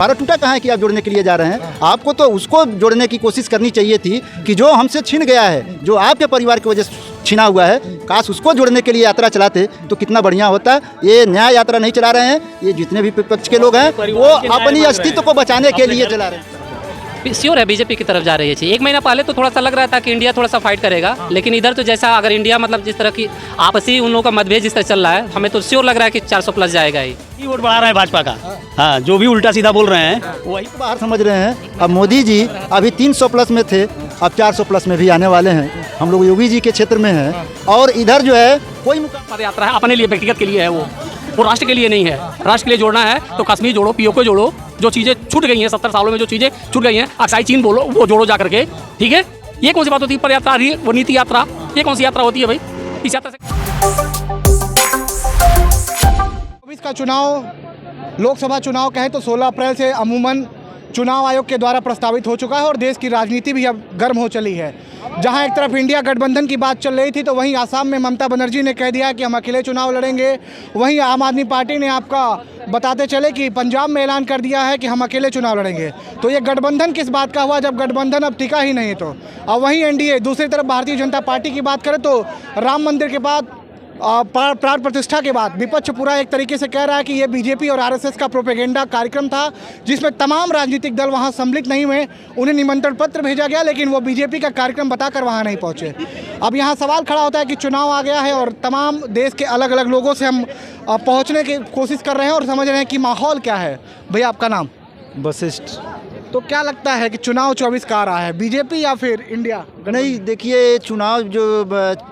हमारा टूटा कहाँ है कि आप जोड़ने के लिए जा रहे हैं? आपको तो उसको जोड़ने की कोशिश करनी चाहिए थी कि जो हमसे छिन गया है, जो आपके परिवार की वजह से छिना हुआ है, काश उसको जोड़ने के लिए यात्रा चलाते तो कितना बढ़िया होता। ये न्याय यात्रा नहीं चला रहे हैं, ये जितने भी विपक्ष के लोग हैं वो अपनी अस्तित्व को बचाने के लिए चला रहे हैं। श्योर है बीजेपी की तरफ जा रही है। एक महीना पहले तो थोड़ा सा लग रहा था कि इंडिया थोड़ा सा फाइट करेगा, लेकिन इधर तो जैसा अगर इंडिया मतलब जिस तरह की आपसी उन लोगों का मतभेद जिस तरह चल रहा है, हमें तो श्योर लग रहा है कि 400 प्लस जाएगा ही। वोट बढ़ा रहा है भाजपा का। हाँ, जो भी उल्टा सीधा बोल रहे हैं वही तो बाहर समझ रहे हैं। अब मोदी जी अभी 300 प्लस में थे, अब 400 प्लस में भी आने वाले हैं। हम लोग योगी जी के क्षेत्र में हैं और इधर जो है कोई पद यात्रा है अपने लिए, व्यक्तिगत के लिए है, वो राष्ट्र के लिए नहीं है। राष्ट्र के लिए जोड़ना है तो कश्मीर जोड़ो, पीओके जोड़ो, जो चीज़ें छूट गई हैं 70 सालों में, जो चीज़ें छूट गई हैं, अक्साई चीन बोलो, वो जोड़ो जा करके। ठीक है, ये कौन सी बात होती है? पद यात्रा, वो नीति यात्रा, ये कौन सी यात्रा होती है भाई? इस यात्रा से 24 का चुनाव, लोकसभा चुनाव कहें तो 16 अप्रैल से अमूमन चुनाव आयोग के द्वारा प्रस्तावित हो चुका है और देश की राजनीति भी अब गर्म हो चली है। जहां एक तरफ इंडिया गठबंधन की बात चल रही थी तो वहीं आसाम में ममता बनर्जी ने कह दिया कि हम अकेले चुनाव लड़ेंगे। वहीं आम आदमी पार्टी ने आपका बताते चले कि पंजाब में ऐलान कर दिया है कि हम अकेले चुनाव लड़ेंगे। तो ये गठबंधन किस बात का हुआ जब गठबंधन अब टिका ही नहीं? तो अब वहीं एनडीए, दूसरी तरफ भारतीय जनता पार्टी की बात करें तो राम मंदिर के बाद प्राण प्रतिष्ठा के बाद विपक्ष पूरा एक तरीके से कह रहा है कि ये बीजेपी और आरएसएस का प्रोपेगेंडा कार्यक्रम था, जिसमें तमाम राजनीतिक दल वहां सम्मिलित नहीं हुए। उन्हें निमंत्रण पत्र भेजा गया लेकिन वो बीजेपी का कार्यक्रम बताकर वहां नहीं पहुंचे। अब यहाँ सवाल खड़ा होता है कि चुनाव आ गया है और तमाम देश के अलग अलग लोगों से हम पहुँचने की कोशिश कर रहे हैं और समझ रहे हैं कि माहौल क्या है। भैया आपका नाम? वशिष्ठ। तो क्या लगता है कि चुनाव 24 का आ रहा है, बीजेपी या फिर इंडिया? नहीं, देखिए चुनाव जो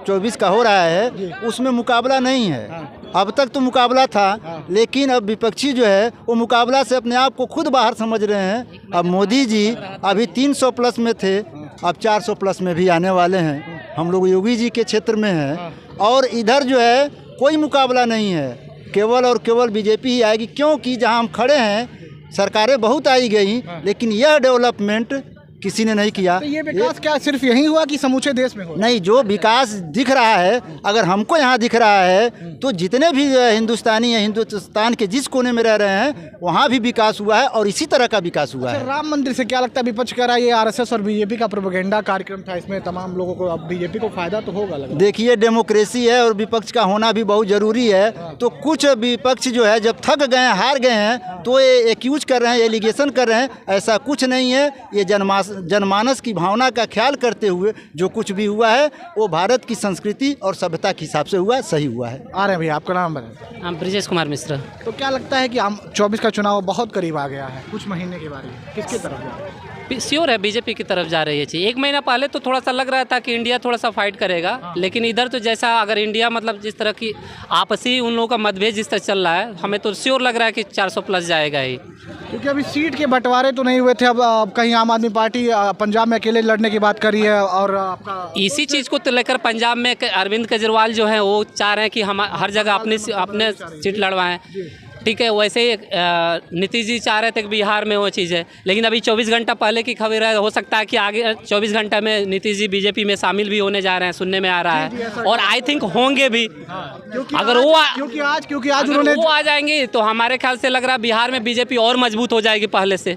24 का हो रहा है उसमें मुकाबला नहीं है। अब तक तो मुकाबला था, लेकिन अब विपक्षी जो है वो मुकाबला से अपने आप को खुद बाहर समझ रहे हैं। अब मोदी जी अभी 300 प्लस में थे, अब 400 प्लस में भी आने वाले हैं। हम लोग योगी जी के क्षेत्र में हैं और इधर जो है कोई मुकाबला नहीं है, केवल और केवल बीजेपी ही आएगी। क्योंकि जहाँ हम खड़े हैं सरकारें बहुत आई गई, लेकिन यह डेवलपमेंट किसी ने नहीं किया। तो ये विकास क्या सिर्फ यहीं हुआ कि समूचे देश में हुआ? नहीं, जो विकास दिख रहा है, अगर हमको यहाँ दिख रहा है तो जितने भी हिंदुस्तानी हैं, हिंदुस्तान के जिस कोने में रह रहे हैं वहाँ भी विकास हुआ है और इसी तरह का विकास हुआ है। राम मंदिर से क्या लगता है? विपक्ष कह रहा है ये आरएसएस और बीजेपी का प्रोपेगेंडा कार्यक्रम था, इसमें तमाम लोगों को, अब बीजेपी को फायदा तो होगा। देखिए डेमोक्रेसी है और विपक्ष का होना भी बहुत ज़रूरी है। तो कुछ विपक्ष जो है जब थक गए हैं, हार गए हैं, तो ये एक्यूज कर रहे हैं, एलिगेशन कर रहे हैं। ऐसा कुछ नहीं है। ये जनमानस की भावना का ख्याल करते हुए जो कुछ भी हुआ है वो भारत की संस्कृति और सभ्यता के हिसाब से हुआ, सही हुआ है। आ रहे हैं भैया, आपका नाम बताएं? हम ब्रिजेश कुमार मिश्रा। तो क्या लगता है कि 24 का चुनाव बहुत करीब आ गया है, कुछ महीने के बाद किसकी तरफ जा रहा है? श्योर है बीजेपी की तरफ जा रही है। एक महीना पहले तो थोड़ा सा लग रहा था कि इंडिया थोड़ा सा फाइट करेगा, लेकिन इधर तो जैसा अगर इंडिया मतलब जिस तरह की आपसी उन लोगों का मतभेद जिस तरह चल रहा है, हमें तो श्योर लग रहा है कि 400 प्लस जाएगा ही। क्योंकि अभी सीट के बंटवारे तो नहीं हुए थे। अब कहीं आम आदमी पार्टी पंजाब में अकेले लड़ने की बात कर रही है और आपका इसी चीज़ को तो लेकर पंजाब में अरविंद केजरीवाल जो है वो चाह रहे हैं कि हम हर जगह अपने सीट लड़वाएं। ठीक है, वैसे ही नीतीश जी चाह रहे थे कि बिहार में वो चीज़ है, लेकिन अभी 24 घंटा पहले की खबर है, हो सकता है कि आगे 24 घंटा में नीतीश जी बीजेपी में शामिल भी होने जा रहे हैं, सुनने में आ रहा है, और आई थिंक होंगे भी। अगर क्योंकि आज उन्होंने वो आ जाएंगे तो हमारे ख्याल से लग रहा है बिहार में बीजेपी और मजबूत हो जाएगी पहले से,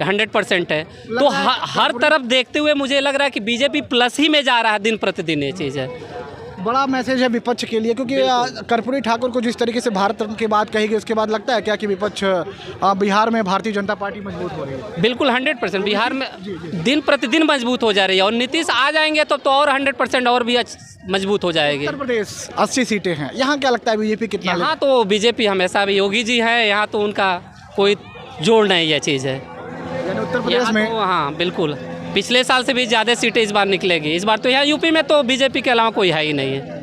100% है। तो हर तरफ देखते हुए मुझे लग रहा है कि बीजेपी प्लस ही में जा रहा है दिन प्रतिदिन। ये चीज़ है, बड़ा मैसेज है विपक्ष के लिए, क्योंकि कर्पूरी ठाकुर को जिस तरीके से भारत रत्न की बात कही गई उसके बाद लगता है क्या कि विपक्ष बिहार में भारतीय जनता पार्टी मजबूत हो रही है? बिल्कुल 100% बिहार में दिन प्रतिदिन मजबूत हो जा रही है, और नीतीश आ जाएंगे तो और 100% और भी मजबूत हो जाएगी। उत्तर प्रदेश 80 सीटें हैं, यहाँ क्या लगता है बीजेपी कितना? यहाँ तो बीजेपी हमेशा भी, योगी जी है यहाँ तो उनका कोई जोड़ नहीं, ये चीज़ है। उत्तर प्रदेश में तो हाँ बिल्कुल पिछले साल से भी ज़्यादा सीटें इस बार निकलेगी। इस बार तो यहाँ यूपी में तो बीजेपी के अलावा कोई है ही नहीं है।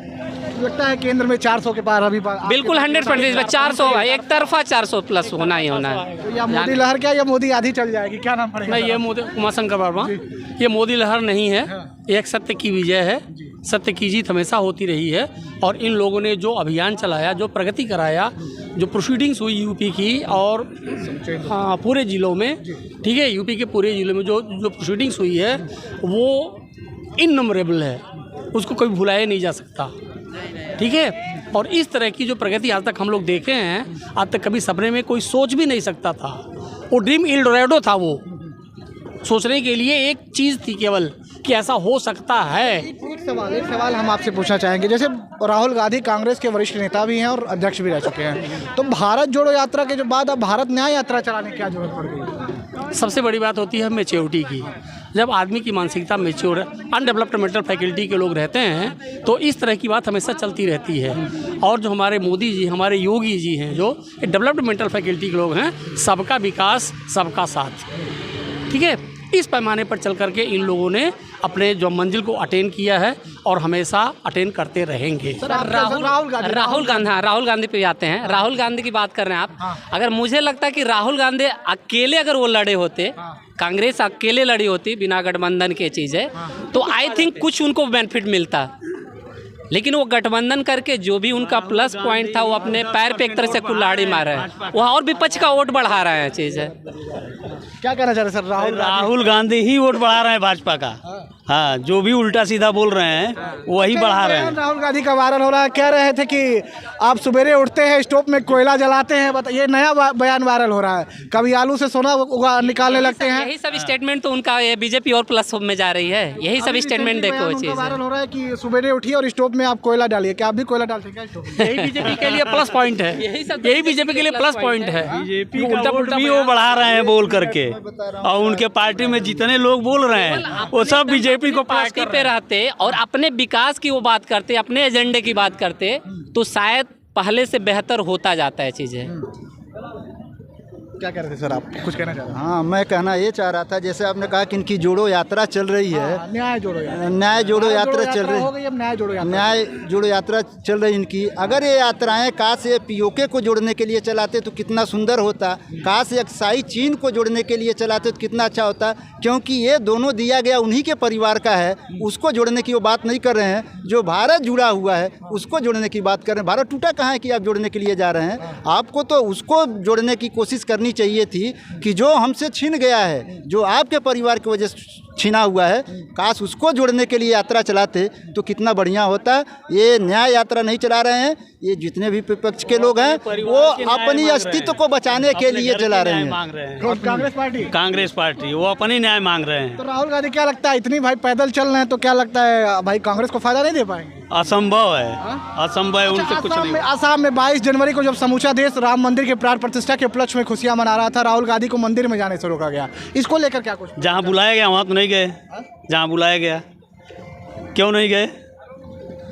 लगता है केंद्र में 400 के पार अभी बिल्कुल 100% 400 एक तरफा 400 प्लस होना ही होना है। तो या मोदी लहर क्या, या मोदी आधी चल जाएगी? क्या नाम पड़ेगा? नहीं, ये मोदी, उमाशंकर वर्मा, ये मोदी लहर नहीं है, एक सत्य की विजय है। सत्य की जीत हमेशा होती रही है, और इन लोगों ने जो अभियान चलाया, जो प्रगति कराया, जो प्रोसीडिंग्स हुई यूपी की और हाँ पूरे ज़िलों में, ठीक है, यूपी के पूरे ज़िलों में जो प्रोसीडिंग्स हुई है वो इननमरेबल है, उसको कोई भुलाया नहीं जा सकता। ठीक है, और इस तरह की जो प्रगति आज तक हम लोग देखे हैं, आज तक कभी सपने में कोई सोच भी नहीं सकता था। वो ड्रीम इल्डोरेडो था, वो सोचने के लिए एक चीज़ थी केवल कि ऐसा हो सकता है। एक सवाल हम आपसे पूछना चाहेंगे, जैसे राहुल गांधी कांग्रेस के वरिष्ठ नेता भी हैं और अध्यक्ष भी रह चुके हैं, तो भारत जोड़ो यात्रा के जो बाद अब भारत न्याय यात्रा चलाने की क्या जरूरत पड़ गई? सबसे बड़ी बात होती है मेच्योरिटी की। जब आदमी की मानसिकता मेच्योर, अनडेवलप्ड मेंटल फैकल्टी के लोग रहते हैं तो इस तरह की बात हमेशा चलती रहती है। और जो हमारे मोदी जी, हमारे योगी जी हैं, जो डेवलप्ड मेंटल फैकल्टी के लोग हैं, सबका विकास सबका साथ, ठीक है, इस पैमाने पर चल करके इन लोगों ने अपने जो मंजिल को अटेन किया है और हमेशा अटेन करते रहेंगे। राहुल गांधी पे आते हैं। राहुल गांधी की बात कर रहे हैं आप। अगर मुझे लगता है कि राहुल गांधी अकेले अगर वो लड़े होते, कांग्रेस अकेले लड़ी होती बिना गठबंधन के चीज़ें, तो आई थिंक कुछ उनको बेनिफिट मिलता। लेकिन वो गठबंधन करके जो भी उनका प्लस पॉइंट था वो अपने पैर पे एक तरह से कुल्हाड़ी मार रहे हैं, वो और विपक्ष का वोट बढ़ा रहे हैं। चीज़ है, क्या कहना चाह रहे सर? राहुल गांधी ही वोट बढ़ा रहे हैं भाजपा का। हाँ, जो भी उल्टा सीधा बोल रहे हैं वही बढ़ा रहे हैं। राहुल गांधी का वायरल हो रहा है, कह रहे थे कि आप सवेरे उठते हैं स्टोव में कोयला जलाते हैं, ये नया बयान वायरल हो रहा है। कभी आलू से सोना निकालने लगते हैं। यही सब स्टेटमेंट तो उनका ये बीजेपी और प्लस में जा रही है। यही सब स्टेटमेंट देखो। चीज़ वायरल हो रहा है कि सवेरे उठिए और स्टोव में आप कोयला डालिए। क्या आप भी कोयला डालते हैं क्या स्टोव में? यही बीजेपी के लिए प्लस पॉइंट है। यही बीजेपी के लिए प्लस पॉइंट है। बीजेपी का वोट भी वो बढ़ा रहे हैं बोल करके, और उनके पार्टी में जितने लोग बोल रहे हैं वो सब बीजेपी को पास पार्टी पे रहते और अपने विकास की वो बात करते, अपने एजेंडे की बात करते, तो शायद पहले से बेहतर होता जाता है चीज़ें। क्या कह रहे थे सर, आप कुछ कहना चाह रहे हैं? हाँ, मैं कहना ये चाह रहा था, जैसे आपने कहा कि इनकी जोड़ो यात्रा चल रही है, न्याय जोड़ो यात्रा चल रही हो गई, अब न्याय जोड़ो यात्रा। न्याय जोड़ो यात्रा चल रही इनकी। अगर ये यात्राएं काश ये पीओके को जोड़ने के लिए चलाते तो कितना सुंदर होता। काश अक्साई चीन को जोड़ने के लिए चलाते तो कितना अच्छा होता, क्योंकि ये दोनों दिया गया उन्हीं के परिवार का है। उसको जोड़ने की वो बात नहीं कर रहे हैं, जो भारत जुड़ा हुआ है उसको जोड़ने की बात कर रहे हैं। भारत टूटा कहाँ है कि आप जोड़ने के लिए जा रहे हैं? आपको तो उसको जोड़ने की कोशिश करनी चाहिए थी कि जो हमसे छीन गया है, जो आपके परिवार की वजह से छीना हुआ है, काश उसको जोड़ने के लिए यात्रा चलाते तो कितना बढ़िया होता। ये न्याय यात्रा नहीं चला रहे हैं, ये जितने भी विपक्ष के लोग हैं वो अपनी अस्तित्व को बचाने के लिए चला रहे हैं। कांग्रेस पार्टी वो अपनी न्याय मांग रहे हैं। तो राहुल गांधी क्या लगता है, इतनी भाई पैदल चल रहे हैं तो क्या लगता है भाई कांग्रेस को फायदा नहीं दे पाएंगे? असंभव है, असंभव है, उनसे कुछ नहीं। आसाम में 22 जनवरी को जब समूचा देश राम मंदिर के प्राण प्रतिष्ठा के उपलक्ष्य में खुशियां मना रहा था, राहुल गांधी को मंदिर में जाने से रोका गया। इसको लेकर क्या कुछ? जहाँ बुलाया गया वहाँ तो नहीं गए, जहाँ बुलाया गया क्यों नहीं गए?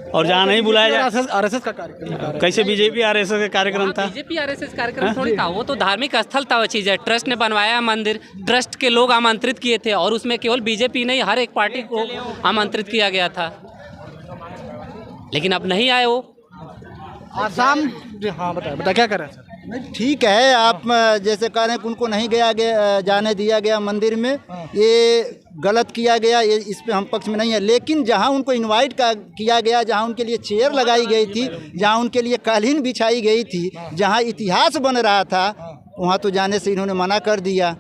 और जहाँ नहीं बुलाया गया, आरएसएस का कार्यक्रम कैसे बीजेपी आरएसएस का कार्यक्रम था? बीजेपी आरएसएस कार्यक्रम थोड़ी था, वो तो धार्मिक स्थल था। वो चीज़ है, ट्रस्ट ने बनवाया मंदिर, ट्रस्ट के लोग आमंत्रित किए थे और उसमें केवल बीजेपी नहीं हर एक पार्टी को आमंत्रित किया गया था, लेकिन अब नहीं आए वो। आसाम, हाँ बताए क्या कर रहे हैं सर? नहीं, ठीक है, आप जैसे कह रहे हैं कि उनको नहीं जाने दिया गया मंदिर में, ये गलत किया गया, ये इस पे हम पक्ष में नहीं है। लेकिन जहाँ उनको इनवाइट किया गया, जहाँ उनके लिए चेयर लगाई गई थी, जहाँ उनके लिए कालीन बिछाई गई थी, जहाँ इतिहास बन रहा था, वहाँ तो जाने से इन्होंने मना कर दिया।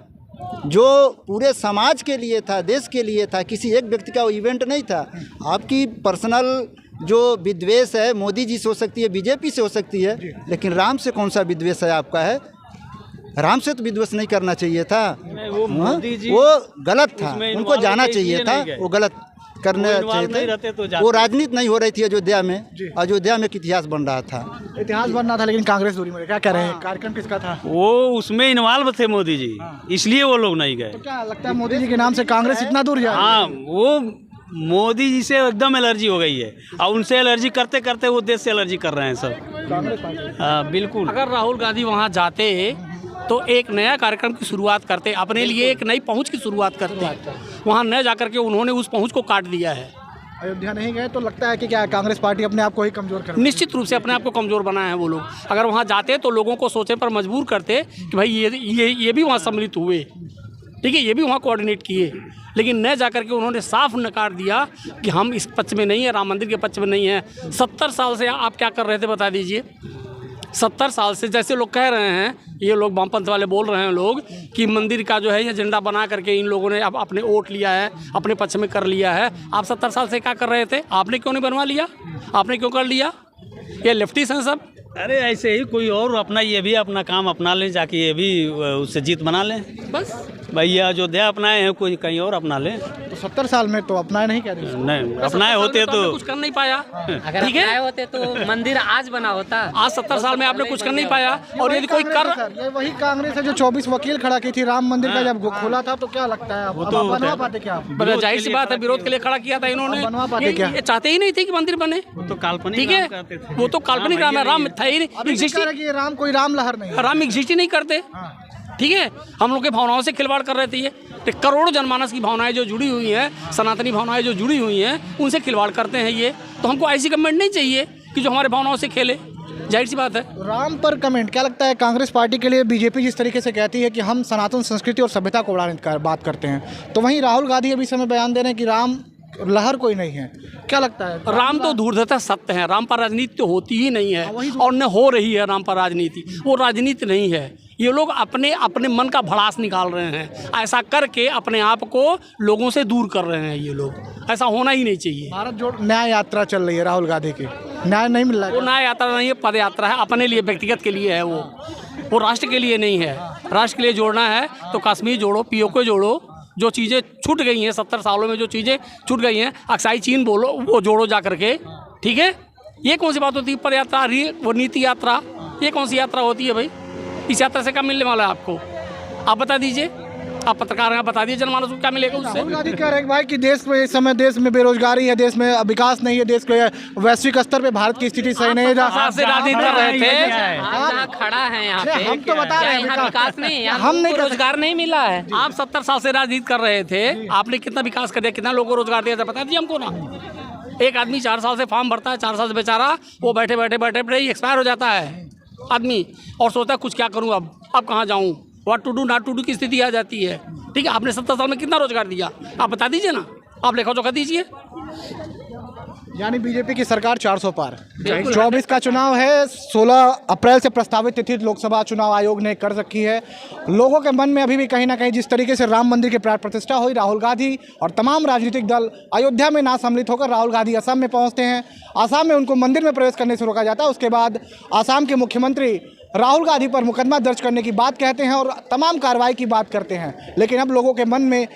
जो पूरे समाज के लिए था, देश के लिए था, किसी एक व्यक्ति का वो इवेंट नहीं था। आपकी पर्सनल जो विद्वेष है मोदी जी से हो सकती है, बीजेपी से हो सकती है, लेकिन राम से कौन सा विद्वेष है आपका? है राम से तो विद्वेष नहीं करना चाहिए था। वो गलत था, उनको जाना चाहिए था, वो गलत करना चाहिए था। वो राजनीति नहीं हो रही थी अयोध्या में, अयोध्या में एक इतिहास बन रहा था, इतिहास बन रहा था, लेकिन कांग्रेस दूरी में। क्या कह रहे हैं, कार्यक्रम किसका था? वो उसमें इन्वॉल्व थे मोदी जी, इसलिए वो लोग नहीं गए। तो क्या लगता है मोदी जी के नाम से कांग्रेस इतना दूर जा रही है? हाँ, वो मोदी जी से एकदम एलर्जी हो गई है, और उनसे एलर्जी करते करते वो देश से एलर्जी कर रहे हैं सब। हाँ बिल्कुल। अगर राहुल गांधी वहाँ जाते तो एक नया कार्यक्रम की शुरुआत करते, अपने लिए एक नई पहुंच की शुरुआत करते। वहाँ न जाकर के उन्होंने उस पहुंच को काट दिया है। अयोध्या नहीं गए तो लगता है कि क्या कांग्रेस पार्टी अपने आप को ही कमजोर कर? निश्चित रूप से अपने आप को कमज़ोर बनाए हैं वो लोग। अगर वहाँ जाते तो लोगों को सोचने पर मजबूर करते कि भाई ये भी वहाँ सम्मिलित हुए, ठीक है, ये भी वहाँ कोऑर्डिनेट किए, लेकिन न जाकर के उन्होंने साफ नकार दिया कि हम इस पक्ष में नहीं है, राम मंदिर के पक्ष में नहीं है। 70 साल से आप क्या कर रहे थे बता दीजिए? 70 साल से जैसे लोग कह रहे हैं, ये लोग वामपंथ वाले बोल रहे हैं लोग कि मंदिर का जो है ये एजेंडा बना करके इन लोगों ने अब अपने वोट लिया है, अपने पक्ष में कर लिया है। आप 70 साल से क्या कर रहे थे? आपने क्यों नहीं बनवा लिया? आपने क्यों कर लिया? ये लेफ्टिस्ट हैं सब, अरे ऐसे ही कोई और अपना ये भी अपना काम अपना लें, जाके ये भी उससे जीत बना लें। बस भैया अयोध्या अपनाए हैं, कोई कहीं और अपना लें। तो 70 साल में तो अपना नहीं कह रहे। नहीं अपनाए होते आपने तो कुछ कर नहीं पाया। अगर ठीक है, अपनाए होते तो मंदिर आज बना होता। आज 70 साल में आपने कुछ कर नहीं पाया। और यदि कोई कर, ये वही कांग्रेस है जो 24 वकील खड़ा की थी राम मंदिर का जब खोला था, तो क्या लगता है अब तो बनवा पाते क्या आप? जाहिर सी बात है विरोध के लिए खड़ा किया था इन्होंने। बनवा पाते ये क्या? ये चाहते ही नहीं थे कि मंदिर बने। तो काल्पनिक ठीक राम है, कहते थे। वो तो काल्पनिक राम है, राम था ही नहीं, अभी एग्जिस्ट कह रहे हैं कि ये राम कोई राम लहर नहीं है। राम एग्जिस्ट ही नहीं करते। ठीक है, हम लोग के भावनाओं से खिलवाड़ कर रहे थे ये। तो करोड़ों जनमानस की भावनाएं जो जुड़ी हुई हैं, सनातनी भावनाएं जो जुड़ी हुई हैं, उनसे खिलवाड़ करते हैं ये। तो हमको ऐसी गवर्नमेंट नहीं चाहिए कि जो हमारे भावनाओं से खेले। जाहिर सी बात है। राम पर कमेंट क्या लगता है कांग्रेस पार्टी के लिए? बीजेपी जिस तरीके से कहती है कि हम सनातन संस्कृति और सभ्यता को बढ़ाने की बात करते हैं, तो वहीं राहुल गांधी अभी समय बयान दे रहे हैं कि राम लहर कोई नहीं है। क्या लगता है? राम तो धूर्धता सत्य है, राम पर राजनीति तो होती ही नहीं है और न हो रही है राम पर राजनीति। वो राजनीति नहीं है, ये लोग अपने अपने मन का भड़ास निकाल रहे हैं। ऐसा करके अपने आप को लोगों से दूर कर रहे हैं ये लोग। ऐसा होना ही नहीं चाहिए। भारत जोड़ न्याय यात्रा चल रही है राहुल गांधी की, न्याय नहीं मिल रहा वो है। न्याय यात्रा नहीं है, पद यात्रा है। अपने लिए व्यक्तिगत के लिए है वो राष्ट्र के लिए नहीं है। राष्ट्र के लिए जोड़ना है तो कश्मीर जोड़ो, पीओके जोड़ो। जो चीज़ें छूट गई हैं 70 सालों में, जो चीज़ें छूट गई हैं, अक्साई चीन बोलो, वो जोड़ो जा करके। ठीक है, ये कौन सी बात होती है? पद यात्रा, वो नीति यात्रा, ये कौन सी यात्रा होती है भाई? इस यात्रा से क्या मिलने वाला है आपको? आप बता दीजिए, आप पत्रकार हैं, आप बता दीजिए जनमानस को क्या मिलेगा उससे। राहुल गांधी कह रहे हैं भाई कि देश में इस समय देश में बेरोजगारी है, देश में विकास नहीं है, देश के वैश्विक स्तर पे भारत की स्थिति सही नहीं है। आप से राजनीति कर रहे थे। आप जहाँ खड़ा है यहाँ पे, हम तो बता रहे हैं यहाँ विकास नहीं है, हम नहीं कर रोजगार नहीं मिला है। आप 70 साल से राजनीति कर रहे थे, आपने कितना विकास कर दिया, कितना लोगों को रोजगार दिया था, बता दीजिए हमको ना। एक आदमी 4 साल से फॉर्म भरता है, 4 साल से बेचारा वो बैठे ही एक्सपायर हो जाता है आदमी, और सोचता है कुछ क्या करूँ, अब कहाँ जाऊँ, what to do not to do की स्थिति आ जाती है। ठीक है, आपने 70 साल में कितना रोजगार दिया, आप बता दीजिए ना, आप लेखा जोखा दीजिए। यानी बीजेपी की सरकार 400 पार। 24 का चुनाव है, 16 अप्रैल से प्रस्तावित तिथि लोकसभा चुनाव आयोग ने कर रखी है। लोगों के मन में अभी भी कहीं ना कहीं जिस तरीके से राम मंदिर की प्राण प्रतिष्ठा हुई, राहुल गांधी और तमाम राजनीतिक दल अयोध्या में ना सम्मिलित होकर राहुल गांधी असम में पहुंचते हैं। असम में उनको मंदिर में प्रवेश करने से रोका जाता है। उसके बाद असम के मुख्यमंत्री राहुल गांधी पर मुकदमा दर्ज करने की बात कहते हैं और तमाम कार्रवाई की बात करते हैं। लेकिन अब लोगों के मन में